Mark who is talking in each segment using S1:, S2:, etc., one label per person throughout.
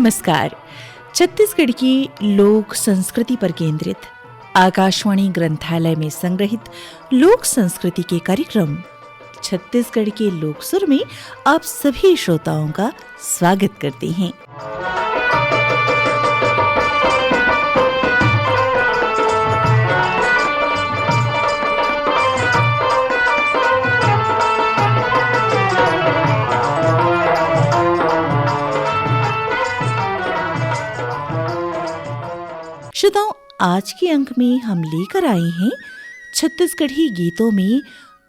S1: नमस्कार। छत्तीसगढ़ की लोक संस्कृति पर केंद्रित आकाशवाणी ग्रंथालय में संग्रहित लोक संस्कृति के कार्यक्रम छत्तीसगढ़ के लोक सुर में आप सभी श्रोताओं का स्वागत करते हैं। श्रोताओं, आज के अंक में हम लेकर आए हैं छत्तीसगढ़ी गीतों में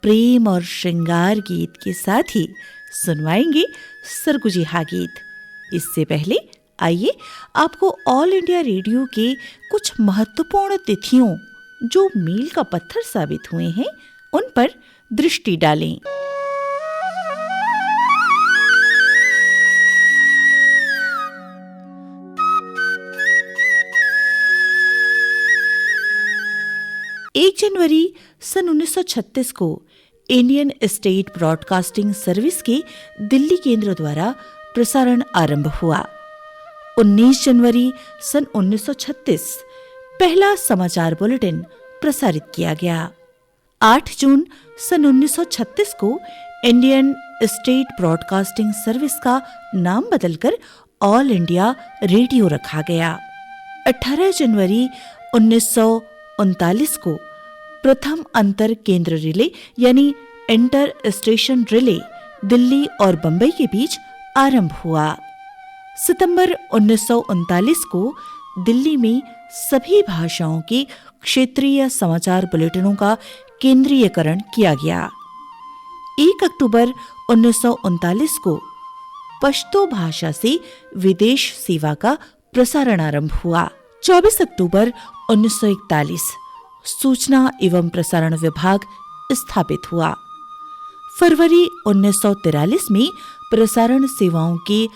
S1: प्रेम और श्रृंगार गीत के साथ ही सुनवाएंगे सरगुजिहा गीत। इससे पहले आइए आपको ऑल इंडिया रेडियो के कुछ महत्वपूर्ण तिथियों जो मील का पत्थर साबित हुए हैं उन पर दृष्टि डालें। 1 जनवरी सन 1936 को इंडियन स्टेट ब्रॉडकास्टिंग सर्विस के दिल्ली केंद्र द्वारा प्रसारण आरंभ हुआ। 19 जनवरी सन 1936 पहला समाचार बुलेटिन प्रसारित किया गया। 8 जून सन 1936 को इंडियन स्टेट ब्रॉडकास्टिंग सर्विस का नाम बदलकर ऑल इंडिया रेडियो रखा गया। 18 जनवरी 1939 को प्रथम अंतर केंद्र रिले यानी इंटर स्टेशन रिले दिल्ली और बंबई के बीच आरंभ हुआ। सितंबर 1939 को दिल्ली में सभी भाषाओं के क्षेत्रीय समाचार बुलेटिनों का केंद्रीयकरण किया गया। 1 अक्टूबर 1939 को पश्तो भाषा से विदेश सेवा का प्रसारण आरंभ हुआ। 24 अक्टूबर 1941 सूचना एवं प्रसारण विभाग स्थापित हुआ। फरवरी 1943 में प्रसारण सेवाओं के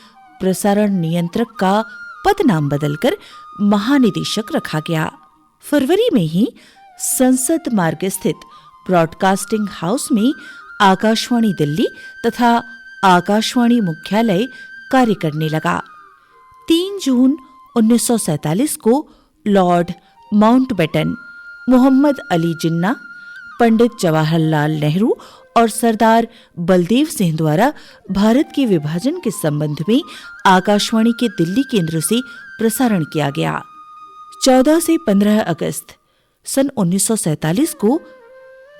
S1: प्रसारण नियंत्रक का पद नाम बदलकर महानिदेशक रखा गया। फरवरी में ही संसद मार्ग स्थित ब्रॉडकास्टिंग हाउस में आकाशवाणी दिल्ली तथा आकाशवाणी मुख्यालय कार्य करने लगा। 3 जून 1947 को लॉर्ड माउंटबेटन, मोहम्मद अली जिन्ना, पंडित जवाहरलाल नेहरू और सरदार बलदेव सिंह द्वारा भारत के विभाजन के संबंध में आकाशवाणी के दिल्ली केंद्र से प्रसारण किया गया। 14 से 15 अगस्त सन 1947 को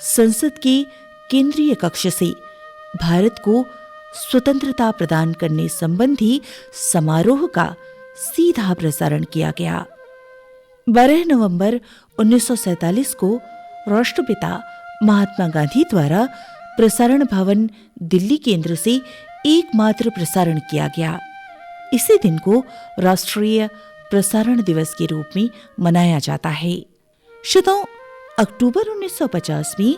S1: संसद के केंद्रीय कक्ष से भारत को स्वतंत्रता प्रदान करने संबंधी समारोह का सीधा प्रसारण किया गया। 12 नवंबर 1947 को राष्ट्रपिता महात्मा गांधी द्वारा प्रसारण भवन दिल्ली केंद्र से एकमात्र प्रसारण किया गया। इसी दिन को राष्ट्रीय प्रसारण दिवस के रूप में मनाया जाता है। श्रोताओं, अक्टूबर 1950 में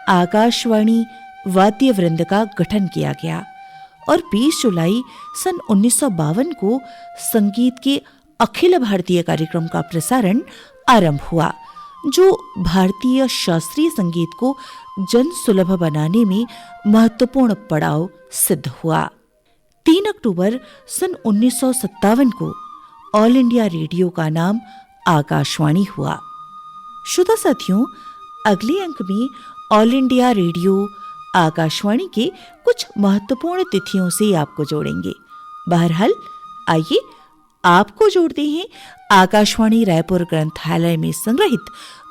S1: आकाशवाणी वाद्य वृंद का गठन किया गया और 20 जुलाई सन 1952 को संगीत के अखिल भारतीय कार्यक्रम का प्रसारण आरंभ हुआ, जो भारतीय शास्त्रीय संगीत को जन सुलभ बनाने में महत्वपूर्ण पड़ाव सिद्ध हुआ। 3 अक्टूबर सन 1957 को ऑल इंडिया रेडियो का नाम आकाशवाणी हुआ। श्रोता साथियों, अगले अंक में ऑल इंडिया रेडियो आकाशवाणी के कुछ महत्वपूर्ण तिथियों से आपको जोड़ेंगे। बहरहाल आइए आपको जोड़ते हैं आकाशवाणी रायपुर ग्रंथालय में संग्रहित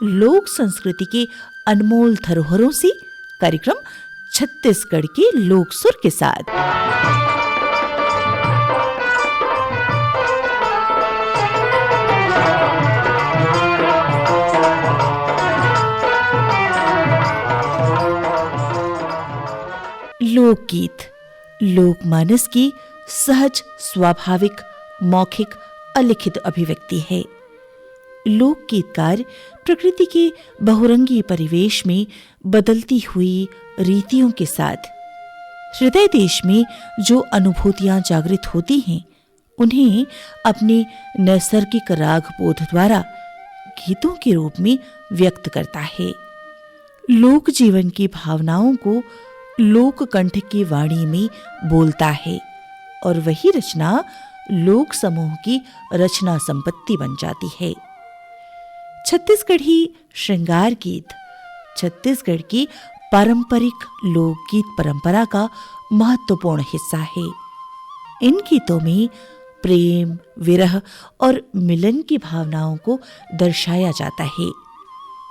S1: लोक संस्कृति के अनमोल धरोहरों से कार्यक्रम छत्तीसगढ़ के लोक सुर के साथ। लोकगीत लोकमानस की सहज, स्वाभाविक, मौखिक, अलिखित अभिव्यक्ति है। लोकगीतकार प्रकृति के बहुरंगी परिवेश में बदलती हुई रीतियों के साथ हृदय देश में जो अनुभूतियां जागृत होती हैं, उन्हें अपने नैसर्गिक राग बोध द्वारा गीतों के रूप में व्यक्त करता है। लोक जीवन की भावनाओं को लोक कंठ की वाणी में बोलता है और वही रचना लोक समूह की रचना संपत्ति बन जाती है। छत्तीसगढ़ी श्रृंगार गीत छत्तीसगढ़ की पारंपरिक लोकगीत परंपरा का महत्वपूर्ण हिस्सा है। इन गीतों में प्रेम, विरह और मिलन की भावनाओं को दर्शाया जाता है।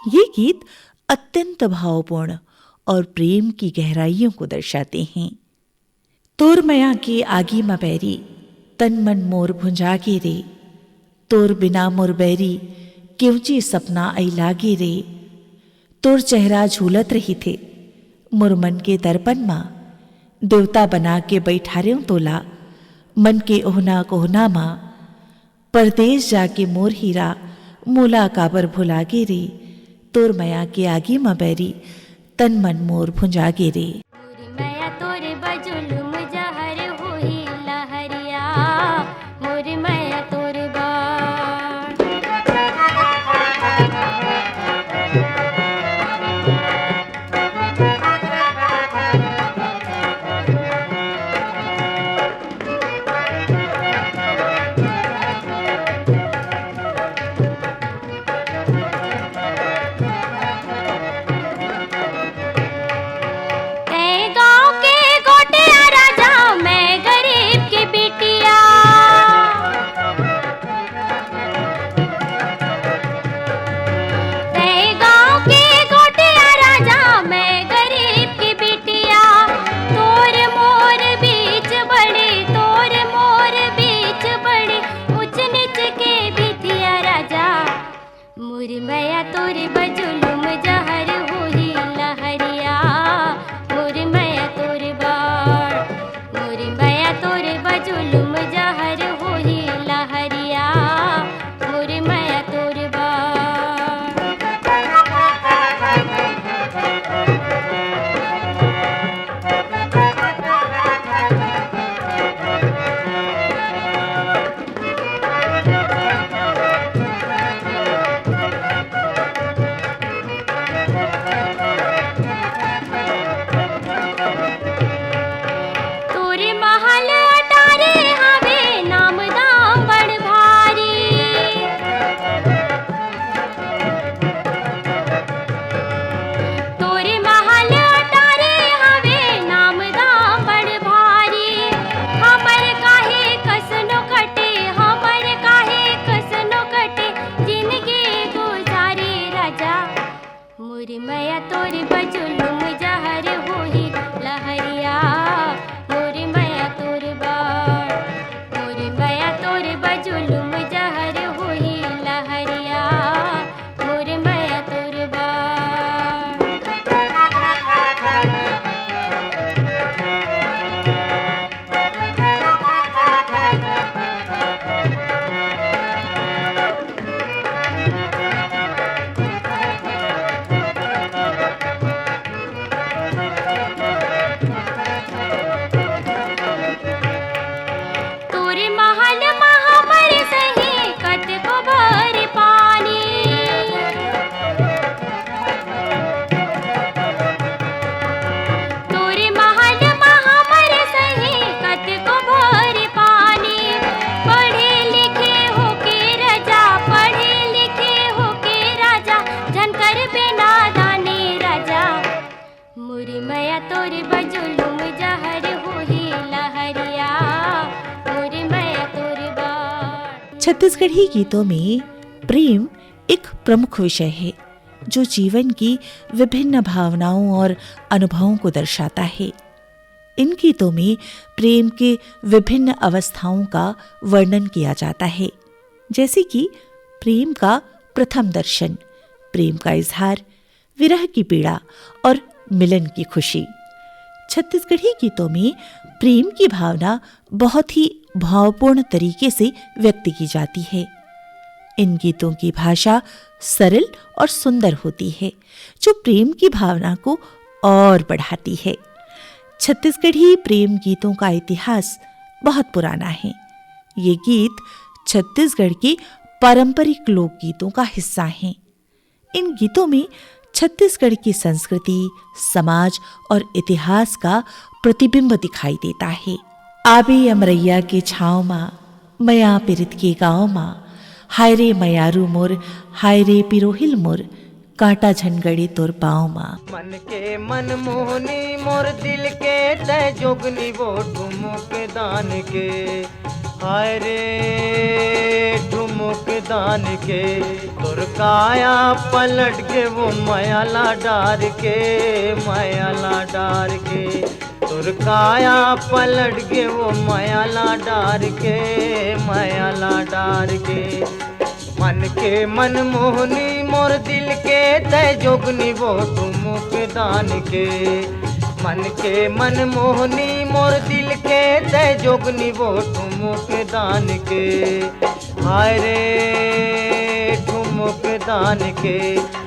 S1: ये गीत अत्यंत भावपूर्ण और प्रेम की गहराइयों को दर्शाते हैं। तोर मया के आगी म बैरी, तन मन मोर भुंजागे रे, तोर बिना मोर बैरी क्योंची सपना आई लागे रे, तोर चेहरा झूलत रही थे मोर मन के दर्पण माँ, देवता बना के बैठा रे तोला मन के ओहना कोहना माँ, परदेश जाके मोर हीरा मोला काबर भुलागे रे, तोर मया के आगी म बैरी तन मन मोर भुंजागे रे। छत्तीसगढ़ी गीतों में प्रेम एक प्रमुख विषय है जो जीवन की विभिन्न भावनाओं और अनुभवों को दर्शाता है। इन गीतों में प्रेम के विभिन्न अवस्थाओं का वर्णन किया जाता है, जैसे कि प्रेम का प्रथम दर्शन, प्रेम का इजहार, विरह की पीड़ा और मिलन की खुशी। छत्तीसगढ़ी गीतों में प्रेम की भावना बहुत ही भावपूर्ण तरीके से व्यक्त की जाती है। इन गीतों की भाषा सरल और सुंदर होती है, जो प्रेम की भावना को और बढ़ाती है। छत्तीसगढ़ी प्रेम गीतों का इतिहास बहुत पुराना है। ये गीत छत्तीसगढ़ के पारंपरिक लोकगीतों का हिस्सा हैं। इन गीतों में छत्तीसगढ़ की संस्कृति, समाज और इतिहास का प्रतिबिंब दिखाई देता है। आबे अमरैया के छाँव माँ मया पिरित के गाँव मा, हाय रे मयारू मोर, हाय रे पिरोहिल मोर, कांटा झनगड़ी तोर पाँव मा।
S2: मन के मन मोहनी मोर दिल के तय जोगनी वो ठुमुक दान के, हाय रे ठुमुक दान के, तोर काया पलट के वो मयाला डार के, मयाला डार के, तोर काया पलट के वो मयाला डार के, मयाला डार के। मन के मन मोहनी मोर दिल के तय जोगनी वो ठुमुक दान के, मन के मन मोहनी मोर दिल के तय जोगनी वो ठुमुक दान के, हाय रे ठुमुक दान के,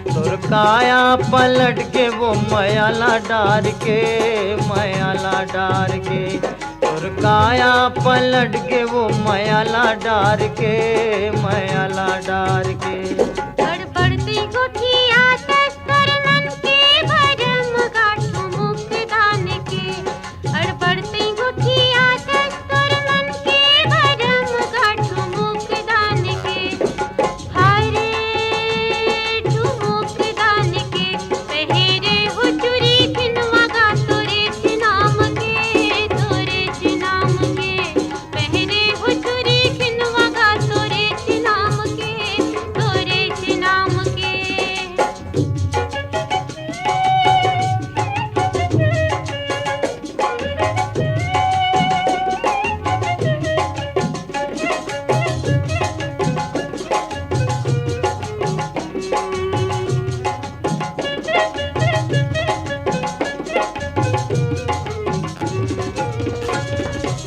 S2: तोर काया पलट के वो मयाला डार के, मयाला डार के, तोर काया पलट के वो मयाला डार के, मयाला डार के।
S3: गड़बड़ती गुठिया तस्कर मन के भरम गाठो मुख दान के, गड़बड़ती गुठिया तस्कर मन के भरम गाठो मुख दान के, हाय रे ठुमुक दान के, पहरे हो चुरी खिनवा गा तोरे नाम के, तोरे नाम के, पहरे हो चुरी खिनवा गा तोरे नाम के, तोरे नाम के।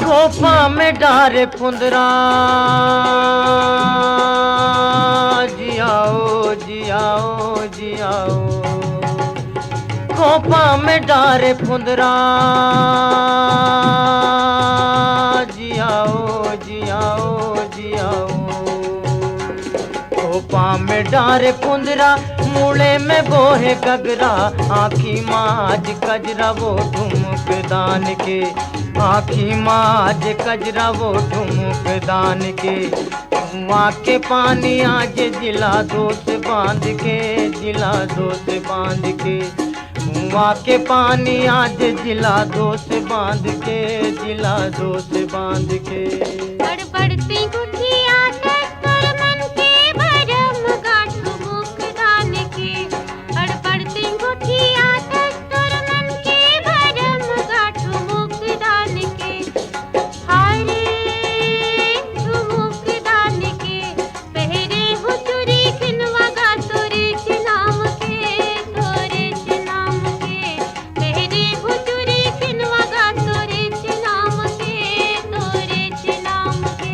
S2: खोफा में डारे फुंदरा, जियाओ जियाओ जियाओ, खोफा में डारे फुंदरा, जियाओ जियाओ जियाओ, खोफा में डारे फुंदरा, मूले में बोहे गगरा, आँखी माज कजरा वो ठुमुक दान के, आँखी माज कजरा वो ठुमुक दान के, कुआं के पानी आज जिला दोस्त बांध के, जिला दोस्त बांध के, कुआं के पानी आज जिला दोस्त बांध के, जिला दोस्त बांध के।
S3: गड़बड़ती गुठिया तस्कर मन के भरम गाठो मुख दान के, गड़बड़ती गुठिया तस्कर मन के भरम गाठो मुख दान के, हाय रे ठुमुक दान के, पहरे हो चुरी खिनवा गा तोरे नाम के, तोरे नाम के, पहरे हो चुरी खिनवा गा तोरे नाम के, तोरे नाम के।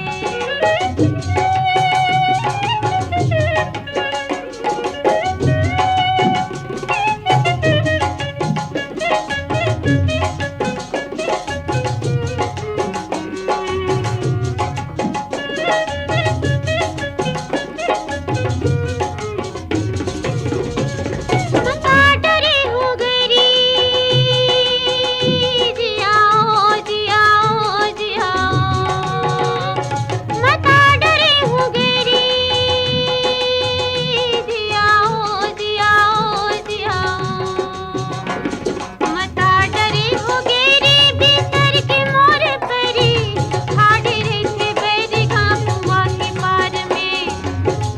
S3: मता डरे हो गरी, जियाओ जियाओ जियाओ, मता डरे हो गरी, जियाओ जियाओ जियाओ, मता डरे हो गरी, भीतर के मोर परी, ठाड़े रहे थे बैरी गाँ कुआं के पार में,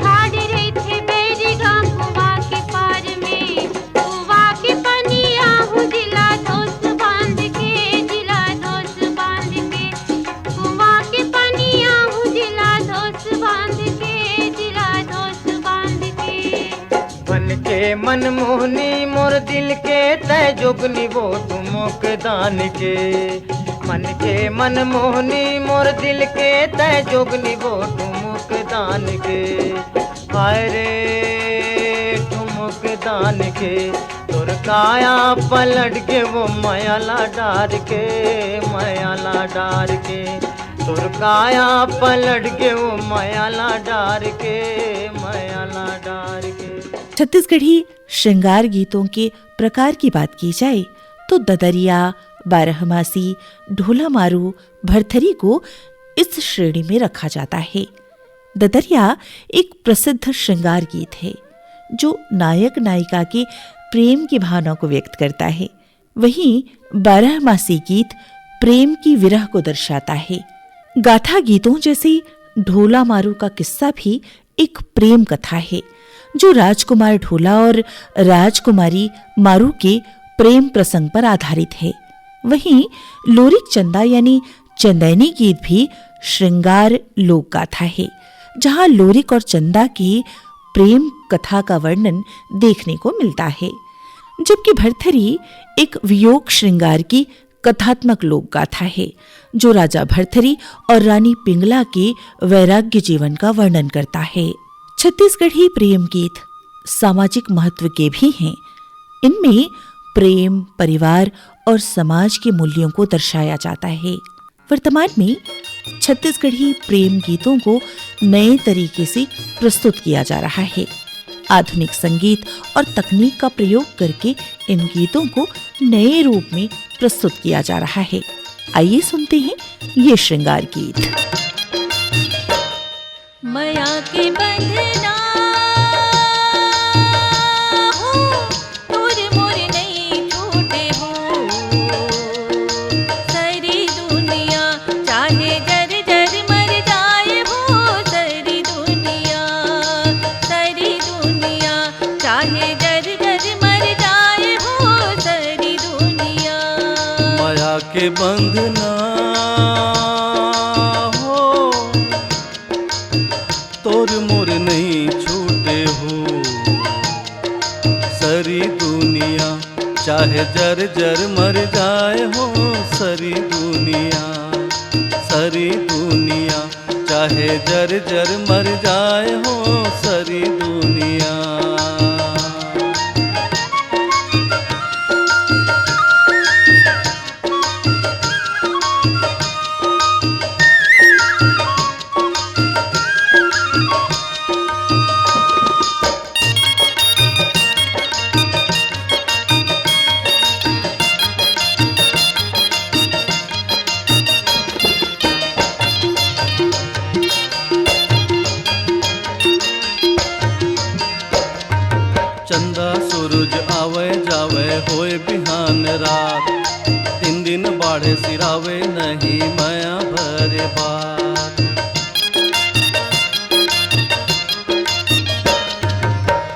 S3: ठाड़े रहे थे बैरी गाँ कुआं के पार में, कुआं के पनिया हूँ जिला दोस्त बांध के, जिला दोस्त बांध के, कुआं के पनिया हूँ जिला दोस्त बांध के, जिला दोस्त बांध के।
S2: मन के मन मोहनी मोर दिल के तय जोगनी वो ठुमुक दान के, मन के मन मोहनी मोर दिल के तय जोगनी वो ठुमुक दान के, हाय रे ठुमुक दान के, तोर काया पलट के वो मयाला डार के, मयाला डार के, तोर काया पलट के वो मयाला डार के, मयाला डार के।
S1: छत्तीसगढ़ी श्रृंगार गीतों के प्रकार की बात की जाए तो ददरिया, बारहमासी, ढोला मारू, भरथरी को इस श्रेणी में रखा जाता है। ददरिया एक प्रसिद्ध श्रृंगार गीत है जो नायक नायिका के प्रेम की भावना को व्यक्त करता है। वहीं 12मासी गीत प्रेम की विरह को दर्शाता है। गाथा गीतों जैसे ढोला मारू का किस्सा भी एक प्रेम कथा है जो राजकुमार ढोला और राजकुमारी मारू के प्रेम प्रसंग पर आधारित है। वहीं लोरिक चंदा यानी चंदैनी गीत भी श्रृंगार लोक गाथा है जहां लोरिक और चंदा की प्रेम कथा का वर्णन देखने को मिलता है, जबकि भरथरी एक वियोग श्रृंगार की कथात्मक लोक गाथा है जो राजा भरथरी और रानी पिंगला के वैराग्य जीवन का वर्णन करता है। छत्तीसगढ़ी प्रेम गीत सामाजिक महत्व के भी हैं। इनमें प्रेम, परिवार और समाज के मूल्यों को दर्शाया जाता है। वर्तमान में छत्तीसगढ़ी प्रेम गीतों को नए तरीके से प्रस्तुत किया जा रहा है। आधुनिक संगीत और तकनीक का प्रयोग करके इन गीतों को नए रूप में प्रस्तुत किया जा रहा है। आइए सुनते हैं ये श्रृंगार गीत।
S4: माया के बंधना हो, तोर मोर नहीं छूटे हो, सारी दुनिया चाहे जर जर मर जाए हो, सारी दुनिया चाहे जर जर मर जाए हो, सारी दुनिया।
S2: माया के बंधना तोर मोर नहीं छूटे हो, सारी दुनिया चाहे जर जर मर जाए हो, सारी दुनिया चाहे जर जर मर जाए हो, सारी दुनिया। चंदा सूरज आवे जावे होए बिहान रात, 3 दिन बाढ़े सिरावे नहीं माया भरे बात।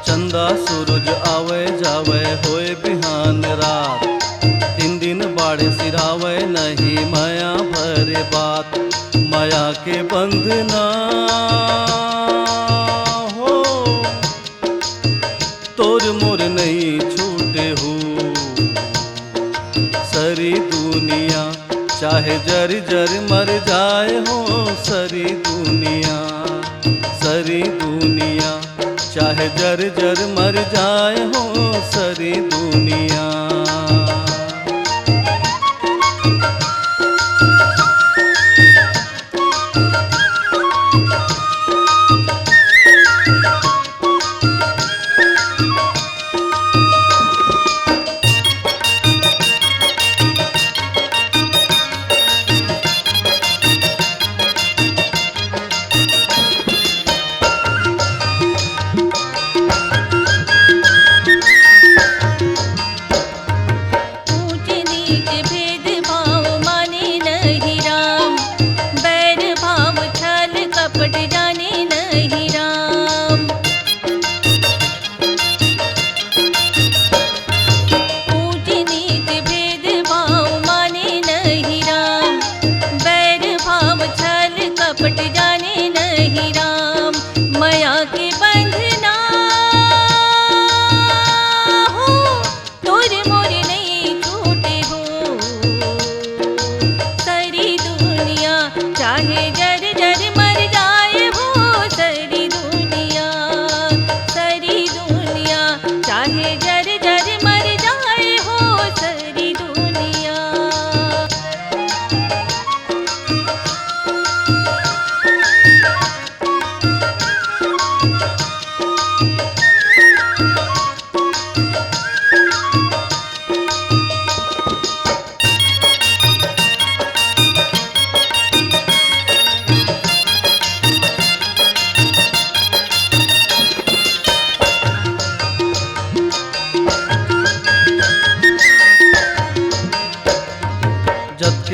S2: चंदा सूरज आवे जावे होए बिहान रात, 3 दिन बाढ़े सिरावे नहीं माया भरे बात। माया के बंधना तोर मोर नहीं छूटे हो, सारी दुनिया चाहे जर जर मर जाए हो, सारी दुनिया चाहे जर जर मर जाए हो, सारी दुनिया।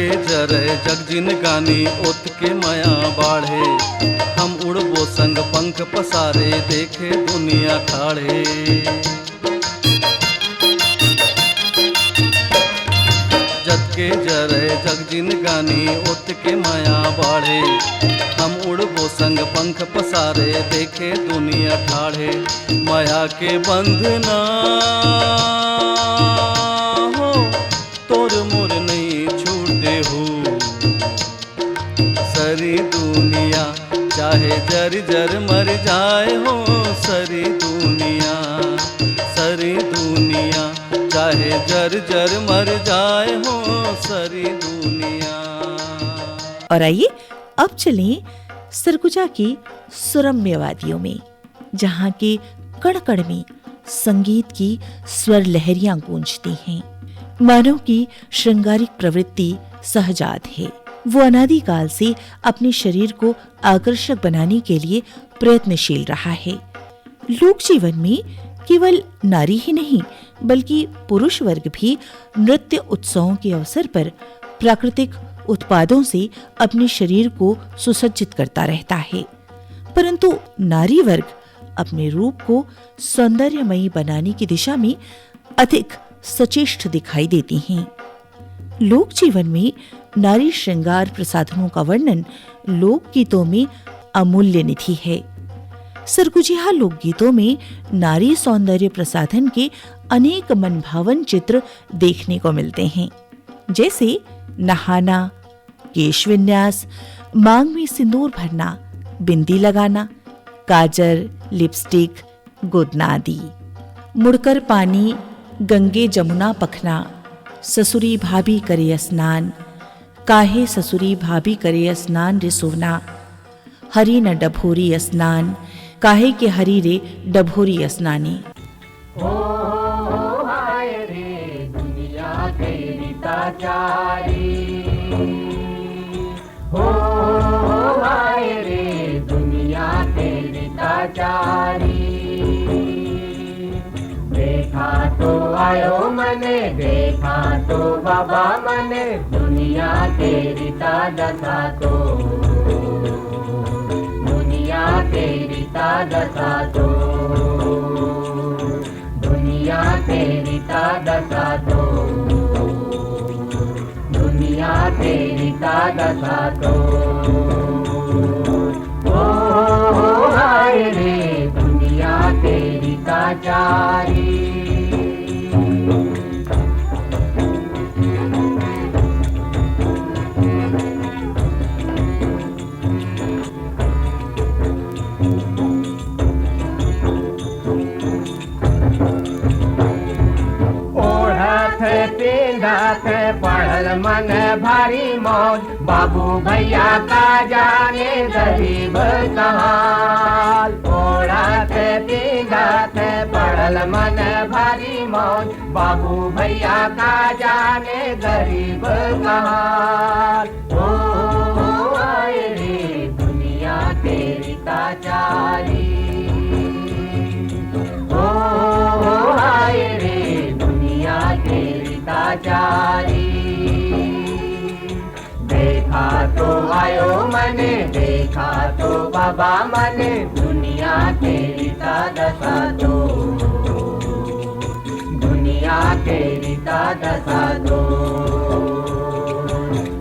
S5: के जरे जग जिन गानी ओत के माया बाढ़े, हम उड़बो संग पंख पसारे देखे दुनिया ठाड़े। जग के जरे जग जिन गानी ओत के माया बाढ़े, हम उड़बो संग पंख पसारे देखे दुनिया ठाड़े। माया के बंधना हो तोर मोर नहीं छूटे हो, सरी दुनिया चाहे जर जर मर जाए हो, सरी दुनिया चाहे जर जर मर जाए हो, सरी दुनिया।
S1: और आइए अब चलें सरगुजा की सुरम्य वादियों में, जहाँ के कण कण में संगीत की स्वर लहरियां गूंजती हैं। मानव की श्रृंगारिक प्रवृत्ति सहजात है। वो अनादिकाल से अपने शरीर को आकर्षक बनाने के लिए प्रयत्नशील रहा है। लोक जीवन में केवल नारी ही नहीं बल्कि पुरुष वर्ग भी नृत्य उत्सवों के अवसर पर प्राकृतिक उत्पादों से अपने शरीर को सुसज्जित करता रहता है, परंतु नारी वर्ग अपने रूप को सौंदर्यमयी बनाने की दिशा में अधिक सचेष्ट दिखाई देती हैं। लोक जीवन में नारी श्रृंगार प्रसाधनों का वर्णन लोकगीतों में अमूल्य निधि है। सरगुजिया लोकगीतों में नारी सौंदर्य प्रसाधन के अनेक मनभावन चित्र देखने को मिलते हैं, जैसे नहाना, केश विन्यास, मांग में सिंदूर भरना, बिंदी लगाना, काजल, लिपस्टिक, गोदना आदि। मुड़कर पानी, गंगे जमुना पखना, ससुरी भाभी करे स्नान, काहे ससुरी भाभी करे स्नान रे सुवना, हरी न डभोरी स्नान, काहे के हरी रे डभोरी स्नानी।
S2: ओ हाय रे दुनिया तेरी ताचारी, हो हाय रे दुनिया तेरी ताचारी। देखा तो आयो मने, देखा तो बाबा मने, दुनिया तेरी तादशा तो, दुनिया तेरी तादशा तो, दुनिया तेरी तादशा तो, दुनिया तेरी तादशा तो। ओ हाय रे दुनिया तेरी ताचारी। पढ़ल मन भारी मौज, बाबू भैया का जाने गरीब कहाल। ओढ़त पीढ़त पढ़ल मन भारी मौज, बाबू भैया का जाने गरीब कहाल। ओ आए रे दुनिया तेरी ताचारी, ओ आए रे दुनिया तेरी ताचारी। देखा तो आयो मने, देखा तो बाबा मने, दुनिया तेरी तादशा तो, दुनिया तेरी तादशा तो,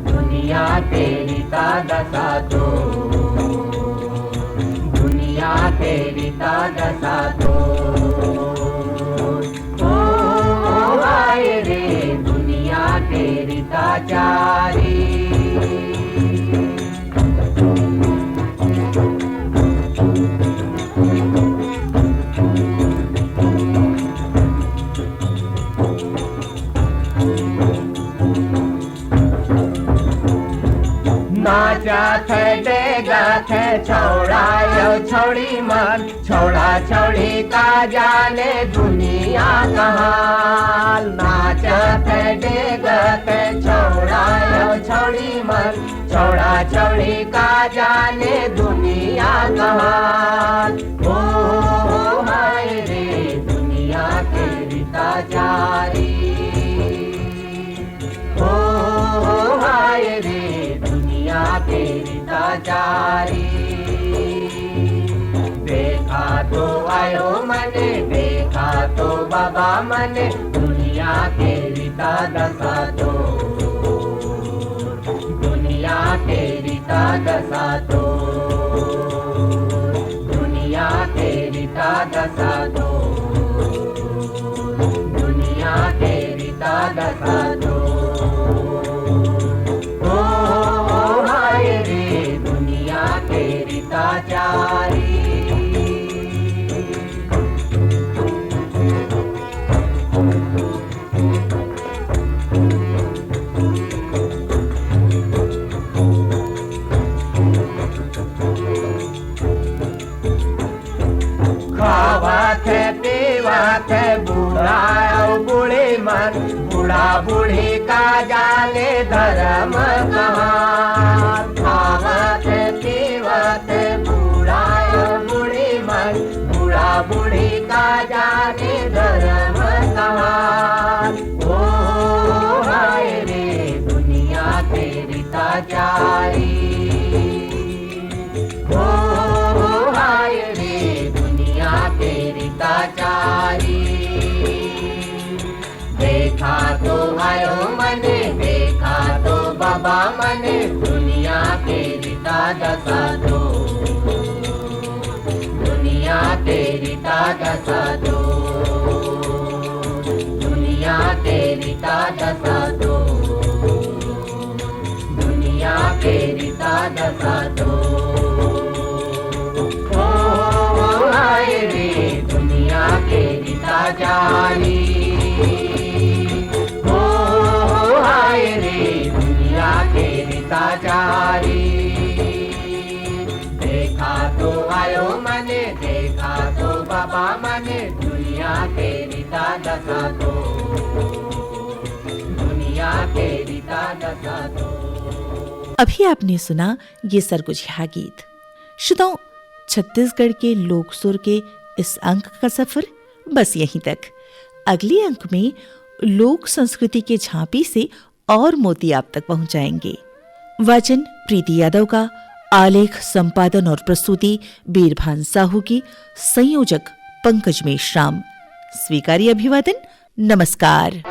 S2: दुनिया तेरी तादशा तो, दुनिया तेरी तादशा तो। ओ आए रे दुनिया तेरी ताचारी। नाचा थे डेगा थे छोड़ा यो छोड़ी मन, छोड़ा छोड़ी का जाने दुनिया कहाँ। नाचा थे डेगा थे छोड़ा यो छोड़ी मन, छोड़ा छोड़ी का जाने दुनिया कहाँ। ओ हाय रे दुनिया तेरी ताचारी, ओ हाय बाबा मन दुनिया के रीता दशा तो दुनिया के रीता दशा तो दुनिया के रीता दशा तो दुनिया के रीता दशा तो ओ हाय रे दुनिया के रीताचारी खावत पीवत बूढ़ा और बूढ़ी मन बूढ़ा बूढ़ी का जाने धर्म कहाँ खावत पीवत बूढ़ा और बूढ़ी मन बूढ़ा बूढ़ी का जाने धर्म कहाँ ओ हाय रे दुनिया तेरी ताचारी ओ हाय रे दुनिया तेरी ताचारी देखा तो आयो मने देखा तो बाबा मने दुनिया तेरी दशा तो दुनिया तेरी दशा तो दुनिया तेरी दशा तो दुनिया तेरी दशा तो ओ हाय रे दुनिया के रीताचारी ओ हाय रे दुनिया के रीताचारी देखा तो आयो मने देखा तो बाबा मने दुनिया के रीता दशा तो दुनिया के रीता दशा तो।
S1: अभी आपने सुना ये सरगुजिहा गीत। श्रोताओं, छत्तीसगढ़ के लोक सुर के इस अंक का सफर बस यहीं तक। अगले अंक में लोक संस्कृति के झांपी से और मोती आप तक पहुंचाएंगे। वाचन प्रीति यादव का, आलेख संपादन और प्रस्तुति बीरभान साहू की, संयोजक पंकज मेश्राम। स्वीकार्य अभिवादन, नमस्कार।